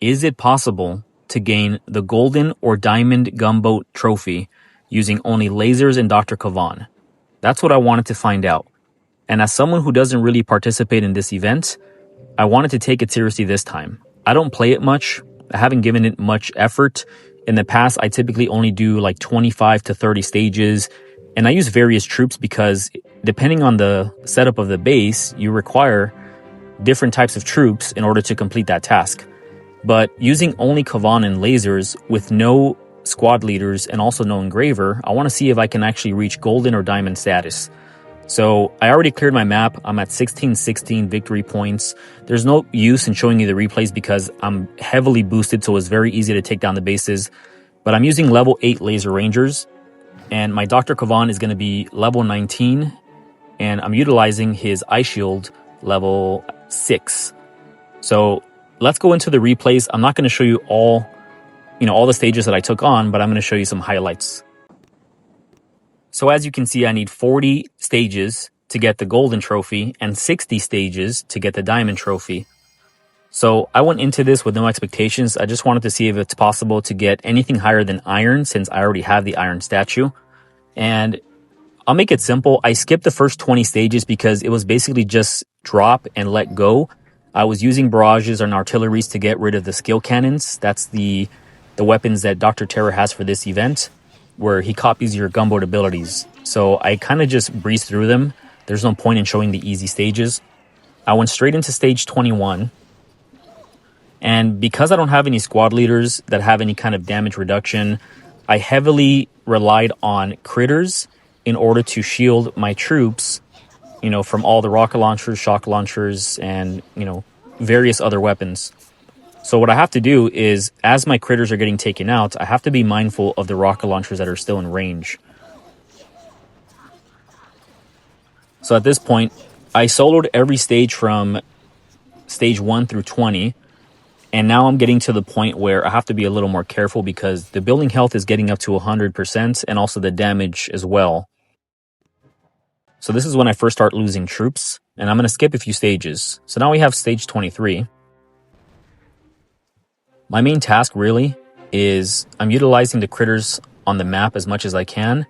Is it possible to gain the Golden or Diamond Gumboat Trophy using only lasers and Dr. Kavan? That's what I wanted to find out. And as someone who doesn't really participate in this event, I wanted to take it seriously this time. I don't play it much. I haven't given it much effort. In the past, I typically only do like 25 to 30 stages, and I use various troops because depending on the setup of the base, you require different types of troops in order to complete that task. But using only Kavan and lasers with no squad leaders and also no engraver, I want to see if I can actually reach golden or diamond status. So I already cleared my map. I'm at 1616 victory points. There's no use in showing you the replays because I'm heavily boosted, so it's very easy to take down the bases. But I'm using level 8 laser rangers, and my Dr. Kavan is going to be level 19, and I'm utilizing his Ice Shield level 6. So let's go into the replays. I'm not going to show you all the stages that I took on, but I'm going to show you some highlights. So as you can see, I need 40 stages to get the golden trophy and 60 stages to get the diamond trophy. So I went into this with no expectations. I just wanted to see if it's possible to get anything higher than iron, since I already have the iron statue. And I'll make it simple. I skipped the first 20 stages because it was basically just drop and let go. I was using barrages and artilleries to get rid of the skill cannons. That's the weapons that Dr. Terror has for this event, where he copies your gunboat abilities. So I kind of just breezed through them. There's no point in showing the easy stages. I went straight into stage 21. And because I don't have any squad leaders that have any kind of damage reduction, I heavily relied on critters in order to shield my troops, from all the rocket launchers, shock launchers, and, various other weapons. So what I have to do is, as my critters are getting taken out, I have to be mindful of the rocket launchers that are still in range. So at this point, I soloed every stage from stage 1 through 20. And now I'm getting to the point where I have to be a little more careful because the building health is getting up to 100% and also the damage as well. So this is when I first start losing troops, and I'm going to skip a few stages. So now we have stage 23. My main task really is I'm utilizing the critters on the map as much as I can.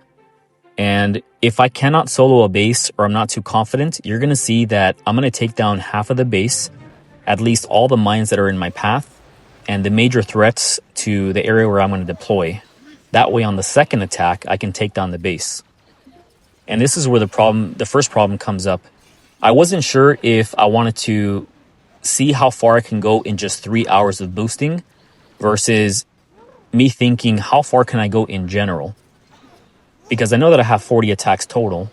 And if I cannot solo a base or I'm not too confident, you're going to see that I'm going to take down half of the base, at least all the mines that are in my path, and the major threats to the area where I'm going to deploy. That way on the second attack, I can take down the base. And this is where the first problem comes up. I wasn't sure if I wanted to see how far I can go in just 3 hours of boosting versus me thinking how far can I go in general. Because I know that I have 40 attacks total,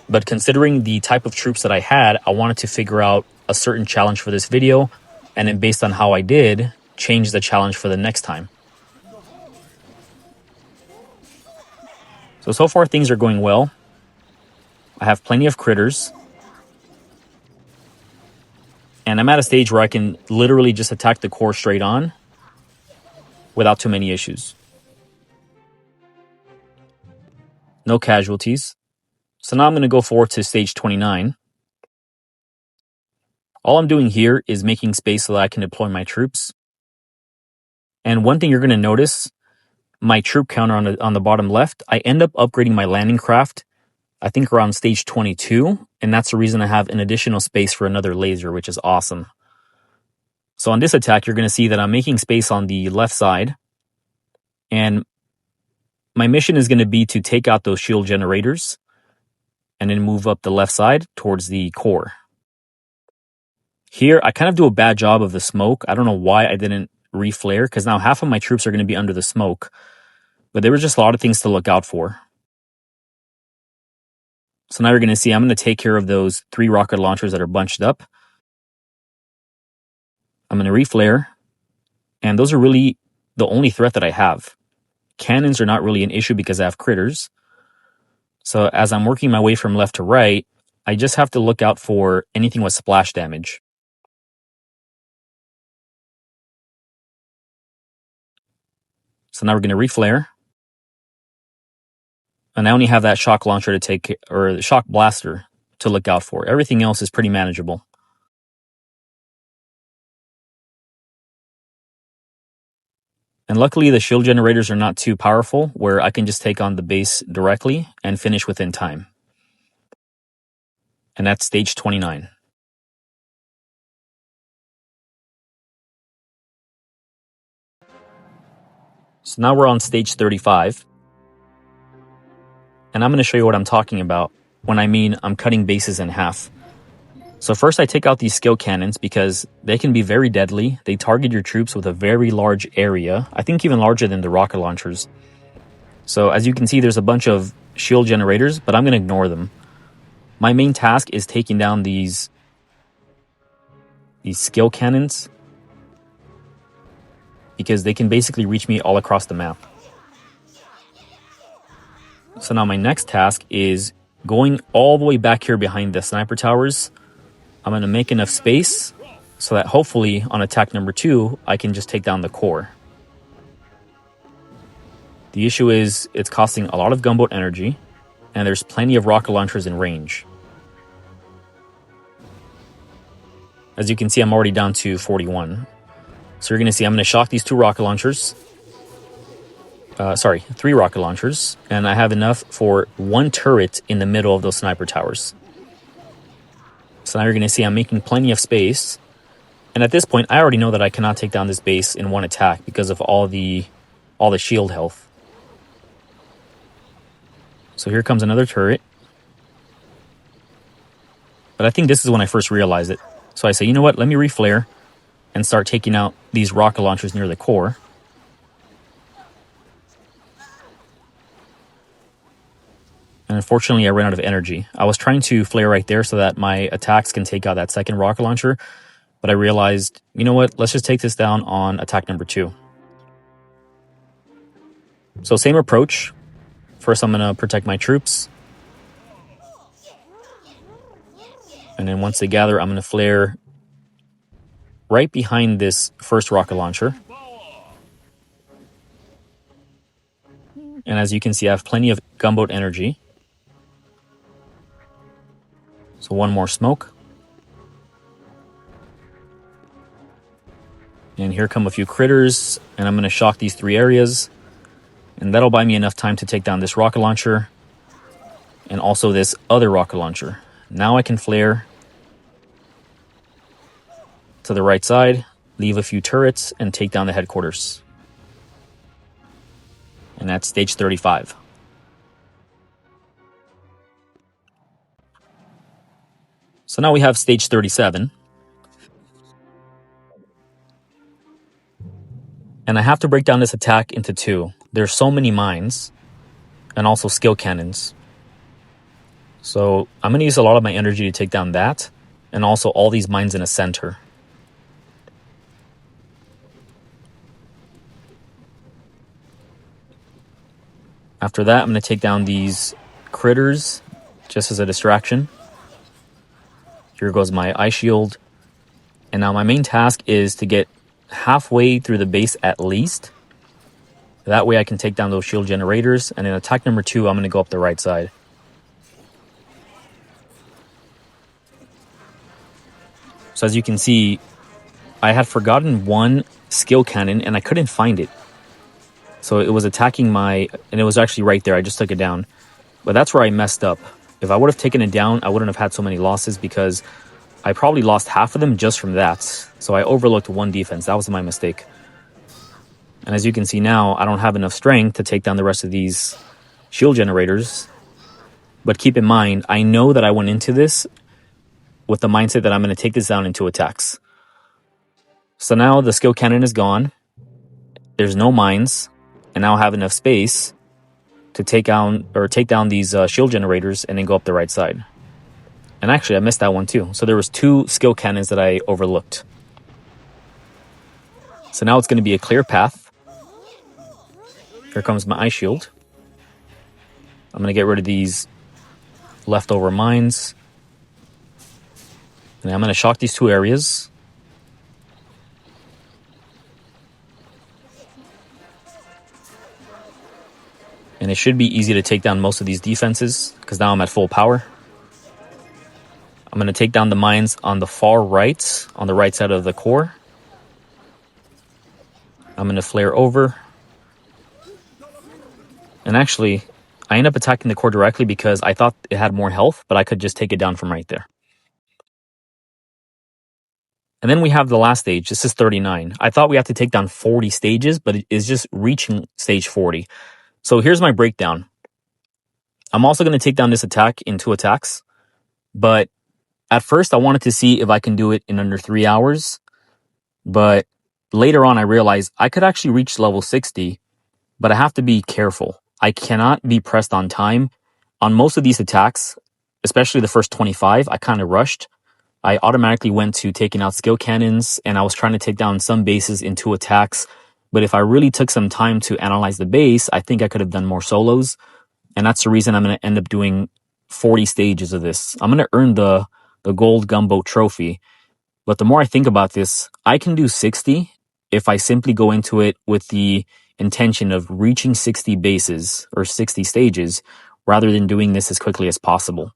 but considering the type of troops that I had, I wanted to figure out a certain challenge for this video, and then based on how I did, change the challenge for the next time. So far things are going well. I have plenty of critters. And I'm at a stage where I can literally just attack the core straight on without too many issues. No casualties. So now I'm going to go forward to stage 29. All I'm doing here is making space so that I can deploy my troops. And one thing you're going to notice, my troop counter on the bottom left, I end up upgrading my landing craft, I think around stage 22, and that's the reason I have an additional space for another laser, which is awesome. So on this attack, you're going to see that I'm making space on the left side, and my mission is going to be to take out those shield generators and then move up the left side towards the core. Here, I kind of do a bad job of the smoke. I don't know why I didn't reflare, because now half of my troops are going to be under the smoke, but there were just a lot of things to look out for. So now you're going to see I'm going to take care of those 3 rocket launchers that are bunched up. I'm going to reflare, and those are really the only threat that I have. Cannons are not really an issue because I have critters. So as I'm working my way from left to right, I just have to look out for anything with splash damage. So now we're going to reflare. And I only have that shock launcher or the shock blaster to look out for. Everything else is pretty manageable. And luckily the shield generators are not too powerful, where I can just take on the base directly and finish within time. And that's stage 29. So now we're on stage 35. And I'm going to show you what I'm talking about when I mean I'm cutting bases in half. So first I take out these skill cannons because they can be very deadly. They target your troops with a very large area. I think even larger than the rocket launchers. So as you can see, there's a bunch of shield generators, but I'm going to ignore them. My main task is taking down these skill cannons because they can basically reach me all across the map. So now my next task is going all the way back here behind the sniper towers. I'm going to make enough space so that hopefully on attack number 2, I can just take down the core. The issue is it's costing a lot of gunboat energy, and there's plenty of rocket launchers in range. As you can see, I'm already down to 41. So you're going to see I'm going to shock these 2 rocket launchers. 3 rocket launchers, and I have enough for 1 turret in the middle of those sniper towers. So now you're going to see I'm making plenty of space. And at this point, I already know that I cannot take down this base in 1 attack because of all the shield health. So here comes another turret. But I think this is when I first realized it. So I say, you know what, let me reflare and start taking out these rocket launchers near the core. And unfortunately, I ran out of energy. I was trying to flare right there so that my attacks can take out that second rocket launcher. But I realized, you know what, let's just take this down on attack number 2. So same approach. First, I'm going to protect my troops. And then once they gather, I'm going to flare right behind this first rocket launcher. And as you can see, I have plenty of gunboat energy. So 1 more smoke. And here come a few critters, and I'm going to shock these 3 areas. And that'll buy me enough time to take down this rocket launcher and also this other rocket launcher. Now I can flare to the right side, leave a few turrets, and take down the headquarters. And that's stage 35. So now we have stage 37. And I have to break down this attack into 2. There's so many mines and also skill cannons. So I'm going to use a lot of my energy to take down that and also all these mines in a center. After that, I'm going to take down these critters just as a distraction. Here goes my eye shield. And now my main task is to get halfway through the base at least. That way I can take down those shield generators. And in attack number 2, I'm going to go up the right side. So as you can see, I had forgotten 1 skill cannon and I couldn't find it. So it was attacking and it was actually right there. I just took it down. But that's where I messed up. If I would have taken it down, I wouldn't have had so many losses because I probably lost half of them just from that. So I overlooked 1 defense. That was my mistake. And as you can see now, I don't have enough strength to take down the rest of these shield generators. But keep in mind, I know that I went into this with the mindset that I'm going to take this down in 2 attacks. So now the skill cannon is gone. There's no mines. And now I have enough space to take down these shield generators and then go up the right side. And actually, I missed that one too. So there was 2 skill cannons that I overlooked. So now it's going to be a clear path. Here comes my eye shield. I'm going to get rid of these leftover mines. And I'm going to shock these 2 areas. And it should be easy to take down most of these defenses because now I'm at full power. I'm going to take down the mines on the far right, on the right side of the core. I'm going to flare over. And actually, I end up attacking the core directly because I thought it had more health, but I could just take it down from right there. And then we have the last stage. This is 39. I thought we had to take down 40 stages, but it is just reaching stage 40. So here's my breakdown. I'm also going to take down this attack in 2 attacks. But at first, I wanted to see if I can do it in under 3 hours. But later on, I realized I could actually reach level 60, but I have to be careful. I cannot be pressed on time. On most of these attacks, especially the first 25, I kind of rushed. I automatically went to taking out skill cannons, and I was trying to take down some bases in 2 attacks. But if I really took some time to analyze the base, I think I could have done more solos. And that's the reason I'm going to end up doing 40 stages of this. I'm going to earn the gold gumbo trophy. But the more I think about this, I can do 60 if I simply go into it with the intention of reaching 60 bases or 60 stages rather than doing this as quickly as possible.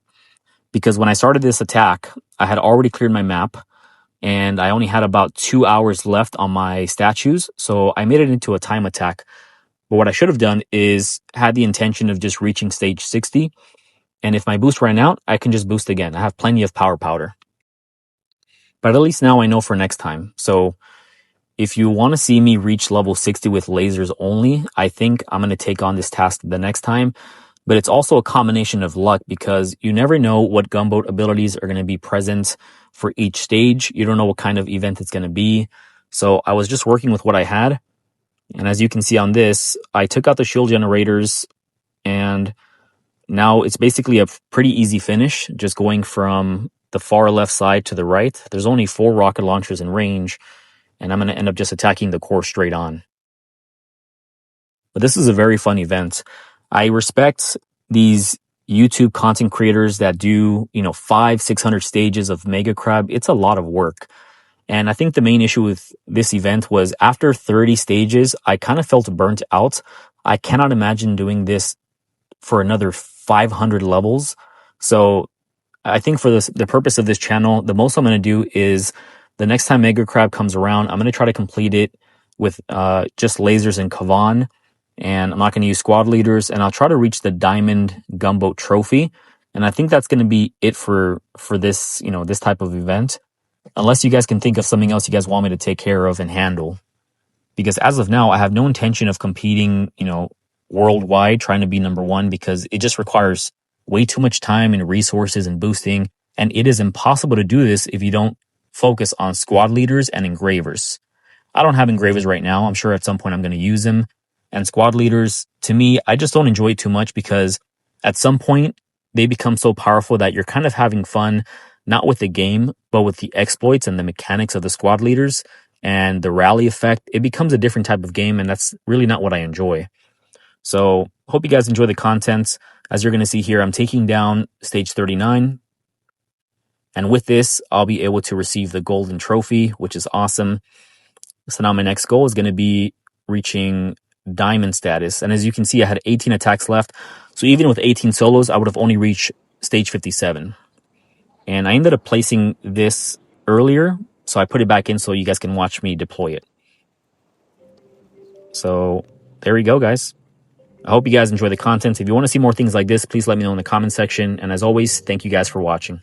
Because when I started this attack, I had already cleared my map and I only had about 2 hours left on my statues. So I made it into a time attack. But what I should have done is had the intention of just reaching stage 60. And if my boost ran out, I can just boost again. I have plenty of power powder. But at least now I know for next time. So if you want to see me reach level 60 with lasers only, I think I'm going to take on this task the next time. But it's also a combination of luck because you never know what gunboat abilities are going to be present for each stage. You don't know what kind of event it's going to be. So I was just working with what I had. And as you can see on this, I took out the shield generators and now it's basically a pretty easy finish, just going from the far left side to the right. There's only 4 rocket launchers in range, and I'm going to end up just attacking the core straight on. But this is a very fun event. I respect these YouTube content creators that do, 500-600 stages of Mega Crab. It's a lot of work. And I think the main issue with this event was after 30 stages, I kind of felt burnt out. I cannot imagine doing this for another 500 levels. So I think for the purpose of this channel, the most I'm going to do is the next time Mega Crab comes around, I'm going to try to complete it with just lasers and Kavan. And I'm not going to use squad leaders. And I'll try to reach the Diamond Gunboat Trophy. And I think that's going to be it for this, this type of event. Unless you guys can think of something else you guys want me to take care of and handle. Because as of now, I have no intention of competing, worldwide, trying to be number 1, because it just requires way too much time and resources and boosting. And it is impossible to do this if you don't focus on squad leaders and engravers. I don't have engravers right now. I'm sure at some point I'm going to use them. And squad leaders, to me, I just don't enjoy it too much because at some point they become so powerful that you're kind of having fun, not with the game, but with the exploits and the mechanics of the squad leaders and the rally effect. It becomes a different type of game, and that's really not what I enjoy. So hope you guys enjoy the content. As you're going to see here, I'm taking down stage 39. And with this, I'll be able to receive the golden trophy, which is awesome. So now my next goal is going to be reaching diamond status. And as you can see, I had 18 attacks left. So even with 18 solos, I would have only reached stage 57. And I ended up placing this earlier. So I put it back in so you guys can watch me deploy it. So there we go, guys. I hope you guys enjoy the content. If you want to see more things like this, please let me know in the comment section. And as always, thank you guys for watching.